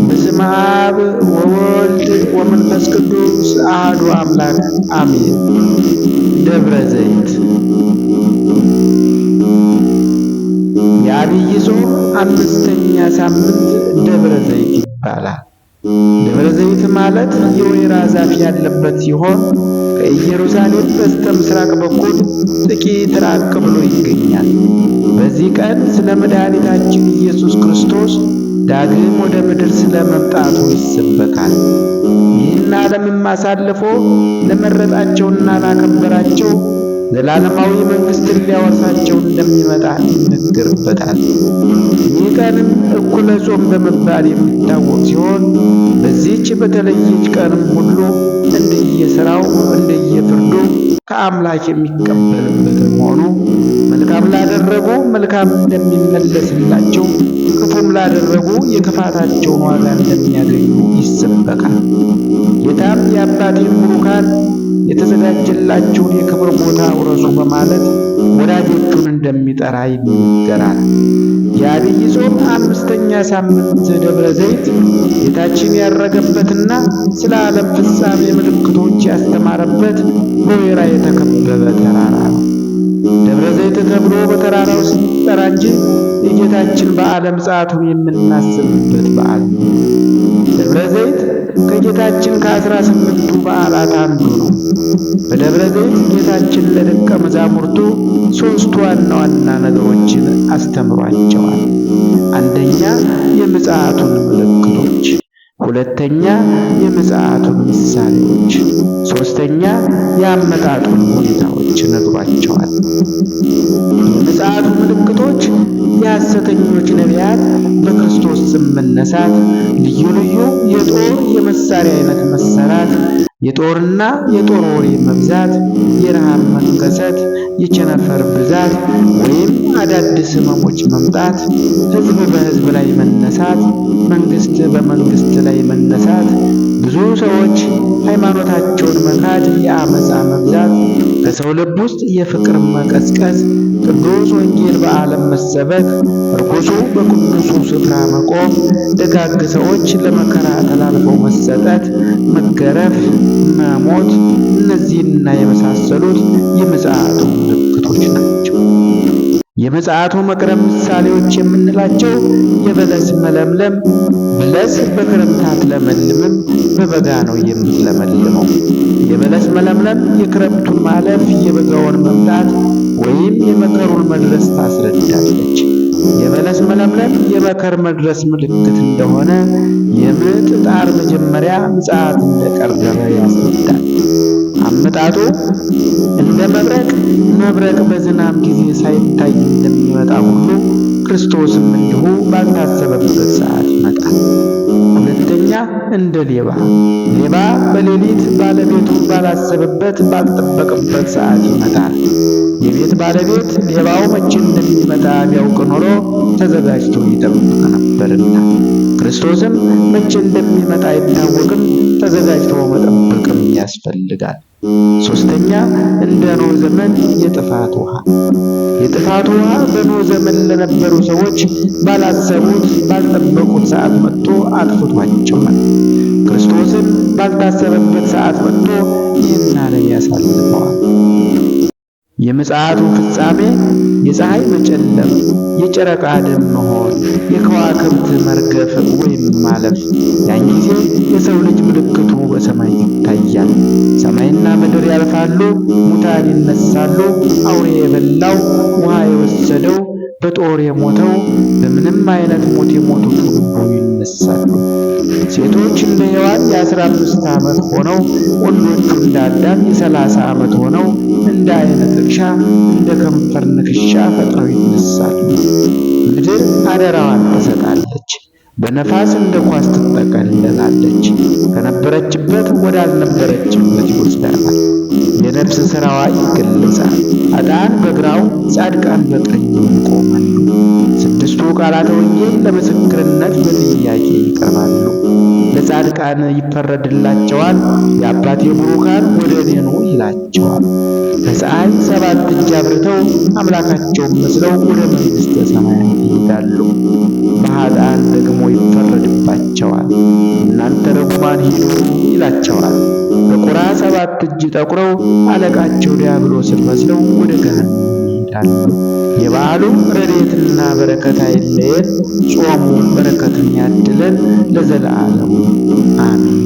በስመ አብ ወወልድ ወመንፈስ ቅዱስ አሐዱ አምላክ አሜን። ደብረ ዘይት የዐቢይ ጾም አምስተኛ ሳምንት ደብረ ዘይት ይባላል። ደብረ ዘይት ማለት የወይራ ዛፍ ያለበት ሲሆን ከኢየሩሳሌም በስተ ምስራቅ በኩል ጥቂት ራቅ ብሎ ይገኛል። በዚህ ቀን ስለ መድኃኒታችን ኢየሱስ ክርስቶስ ዳግም ወደ ምድር ስለ መምጣቱ ይሰበካል። ይህን ዓለምም አሳልፎ ለመረጣቸውና ላከበራቸው ዘላለማዊ መንግሥትን ሊያወርሳቸው እንደሚመጣ ይነገርበታል። ይህ ቀንም እኩለ ጾም በመባል የሚታወቅ ሲሆን በዚህች በተለየች ቀንም ሁሉ እንደየሥራው እንደየፍርዱ ከአምላክ የሚቀበልበት መሆኑ መልካም ላደረጉ መልካም እንደሚመለስላቸው፣ ክፉም ላደረጉ የክፋታቸውን ዋጋ እንደሚያገኙ ይሰበካል። ጌታም የአባቴን ቡሩካን የተዘጋጀላችሁን የክብር ቦታ ውረሱ በማለት ወዳጆቹን እንደሚጠራ ይነገራል። የዐቢይ ጾም አምስተኛ ሳምንት ደብረ ዘይት ጌታችን ያረገበትና ስለ ዓለም ፍጻሜ ምልክቶች ያስተማረበት በወይራ የተከበበ ተራራ ነው። ደብረ ዘይት ተብሎ በተራራው ሲጠራ እንጂ የጌታችን በዓለ ምጽአቱን የምናስብበት በዓል ነው። ደብረ ዘይት ከጌታችን ከ18ቱ በዓላት አንዱ ነው። በደብረ ዘይት ጌታችን ለደቀ መዛሙርቱ ሦስት ዋና ዋና ነገሮችን አስተምሯቸዋል። አንደኛ የምጽአቱን ምልክቶች፣ ሁለተኛ የምጽአቱን ምሳሌዎች፣ ሦስተኛ የአመጣጡን ሁኔታዎች ነግሯቸዋል። የምጽአቱ ምልክቶች የሐሰተኞች ነቢያት በክርስቶስ ስም መነሳት፣ ልዩ ልዩ የጦር የመሳሪያ አይነት መሰራት፣ የጦርና የጦር ወሬ መብዛት፣ የረሃብ መከሰት፣ የቸነፈር ብዛት ወይም አዳዲስ ሕመሞች መምጣት፣ ሕዝብ በሕዝብ ላይ መነሳት፣ መንግሥት በመንግሥት ላይ መነሳት፣ ብዙ ሰዎች ሃይማኖታቸውን መካድ፣ የአመፃ መብዛት፣ ከሰው ልብ ውስጥ የፍቅር መቀዝቀዝ፣ ቅዱስ ወንጌል በዓለም መሰበክ፣ ርኩሱ በቅዱሱ ስፍራ መቆም፣ ደጋግ ሰዎች ለመከራ ተላልፈው መሰጠት፣ መገረፍ፣ መሞት፣ እነዚህና የመሳሰሉት የምጽአቱ ምልክቶች ናቸው። የምጽአቱ መቅረብ ምሳሌዎች የምንላቸው የበለስ መለምለም፣ በለስ በክረምት አትለመልምም፣ በበጋ ነው የምትለመልመው። የበለስ መለምለም የክረምቱን ማለፍ የበጋውን መምጣት ወይም የመከሩን መድረስ ታስረዳለች። የበለስ መለምለም የመከር መድረስ ምልክት እንደሆነ የምጥ ጣር መጀመሪያ ምጽአት እንደቀረበ ያስረዳል። አመጣጡ እንደ መብረቅ በዝናብ ጊዜ ሳይታይ እንደሚመጣ ሁሉ ክርስቶስም እንዲሁ ባልታሰበበት ሰዓት ይመጣል። ሁለተኛ እንደ ሌባ በሌሊት ባለቤቱ ባላሰበበት ባልጠበቀበት ሰዓት ይመጣል። የቤት ባለቤት ሌባው መቼ እንደሚመጣ ቢያውቅ ኖሮ ተዘጋጅቶ ይጠብቅ ነበርና፣ ክርስቶስም መቼ እንደሚመጣ አይታወቅም፣ ተዘጋጅቶ መጠበቅም ያስፈልጋል። ሦስተኛ እንደ ኖህ ዘመን የጥፋት ውሃ በኖህ ዘመን ለነበሩ ሰዎች ባላሰቡት ባልጠበቁት ሰዓት መጥቶ አጥፍቷቸዋል። ክርስቶስም ባልታሰበበት ሰዓት መጥቶ ይህን ዓለም ያሳልፈዋል። የምጽአቱ ፍጻሜ የፀሐይ መጨለም፣ የጨረቃ ደም መሆን፣ የከዋክብት መርገፍ ወይም ማለፍ፣ ያን ጊዜ የሰው ልጅ ምልክቱ በሰማይ ይታያል። ሰማይና ምድር ያልፋሉ፣ ሙታን ይነሳሉ፣ አውሬ የበላው ውሃ የወሰደው በጦር የሞተው በምንም አይነት ሞት የሞቱት ሁሉ ይነሳሉ። ሴቶች እንደ ሔዋን የ15 ዓመት ሆነው ወንዶቹ እንደ አዳም የ30 ዓመት ሆነው እንደ ዓይን ጥቅሻ እንደ ከንፈር ንክሻ ፈጥነው ይነሳሉ። ምድር አደራዋን ትሰጣለች፣ በነፋስ እንደ ኳስ ትጠቀለላለች፣ ከነበረችበት ወዳልነበረችበት ይወስዳታል። የነፍስ ሥራዋ ይገለጻል። ኃጥአን በግራው ጻድቃን በቀኙ ይቆማሉ። ስድስቱ ቃላተ ወንጌል ለምስክርነት በጥያቄ ይቀርባሉ። ለጻድቃን ይፈረድላቸዋል። የአባቴ ቡሩካን ወደ እኔ ኑ ይላቸዋል። ከፀሐይ 7 እጅ አብርተው አምላካቸውን መስለው ወደ መንግሥተ ሰማያት ይሄዳሉ። በኃጥአን ደግሞ ይፈረድባቸዋል። እናንተ ርጉማን ሂዱ ይላቸዋል። በቁራ 7 እጅ ጠቁረው አለቃቸው ዲያብሎስን መስለው ወደ ገሃነም ይሄዳሉ። የበዓሉ ረድኤትና በረከት አይለየን። ጾሙ በረከቱን ያድለን ለዘለዓለሙ አሜን።